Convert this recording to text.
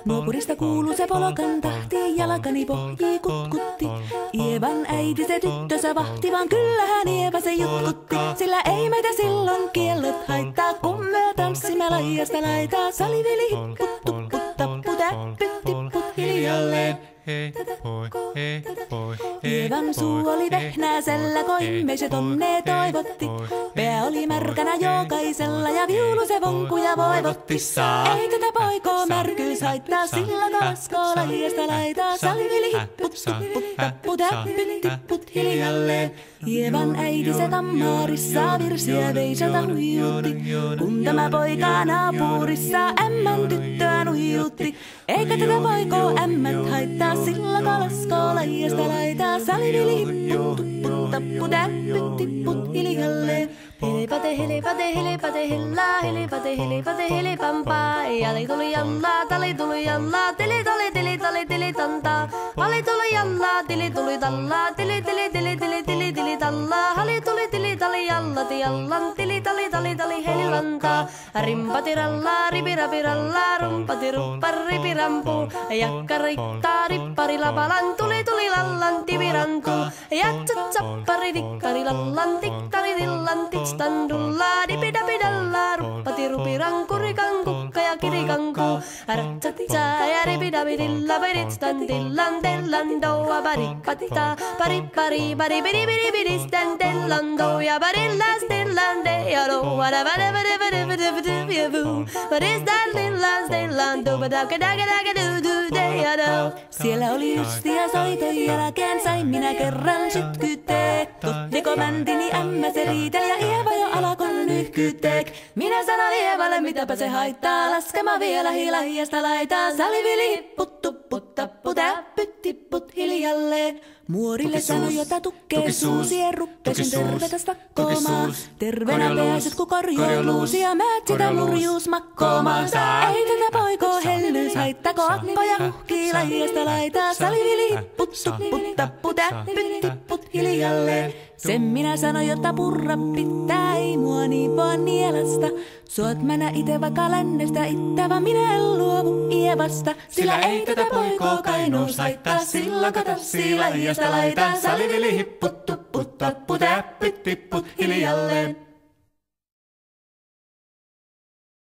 Nuopurista kuuluu se polokan tahti, jalkani pohjii kutkutti. Ievan äiti se tyttönsä vahti, vaan kyllähän Ieva se jutkutti. Sillä ei meitä silloin kiellot haittaa, kun me tanssimme laijasta laitaa. Salivili hipput, tupput, tappu, täppyt, tipput hiljalleen. Ievan suu oli vehnäisellä, koimme se tonne toivotti. Pää oli märkänä jokaisella ja viulu se vonkuja voivotti. Ei tätä poikoo märkyys haittaa, sillä kaskoo laijasta laitaa. Salivili hipput, tupput, tappu, täppyt, tipput hiljalleen. Ievan äiti se tammarissa virsiä veisalta huijutti. Kun tämä poika naapurissa ämmän tyttöä nuijutti. Eikä tätä poikoo ämmät haittaa, sillä kalaskoo laijasta laitaa. Salivili hipput, tupput, tappu, täppyt, tipput hiljalleen. Helipate, helipate, helipate, hellaa, helipate, helipate, helipampaa. Jali tuli jallaa, tali tuli jallaa, tili tali, tili tali, tili tantaa. Hali tuli jallaa, tili tuli tallaa, tili tili tili tili tili tili tallaa. Hali tuli tili tali jallati jallan, tili tali tali tali helilantaa. Rimpati rallaa, ripirapi rallaa, rumpati ruppar, ripirampu. Jakka riittaa, rippari lapalan, tuli tuli lallan, tivirantuu. Jatsat sappari, tikkari lallan, tiktari tillan, standulla dipidapidalla ruppati rupiranku rikanku ja kirikanku ratsatsa ja ripidapidilla peditstandillan tellandoa parippatta paripari paripiripiripidistandellando ja parillastillande ja roa What is that lillan stellando Siellä oli justia soitojen jälkeen sain minä kerran sytkytek. Tuttiko mäntini ämmä se riitel ja Ieva jo alakon nyhkytek. Minä sanon Ievalle mitäpä se haittaa, laskema vielä hilahiasta laitaa. Salivili hipput, tupput, tappu, täppyt, tipput hiljalleen. Muorille sanoi jota tukkee suusien ruppesin tervetä stakkoomaan. Terveenä pääset ku korjouluusi ja määt sitä murjuus makkoomaan. Ei tätä poikoo hellyys haittako akkoja huhkii lajiasta laitaa. Salivili hipput, tupput, tappu, täppyt, tipput hiljalleen. Sen minä sanoin, jotta purra pitää, ei mua niin vaan nielasta. Suot mänä ite vaikka lännestä ittä, vaan minä en luovu Ievasta. Sillä ei tätä poikoo kainous haittaa, sillä katassi lajiasta laitaa. Salivili hipput, tupput, tappu, täppyt, tipput hiljalleen.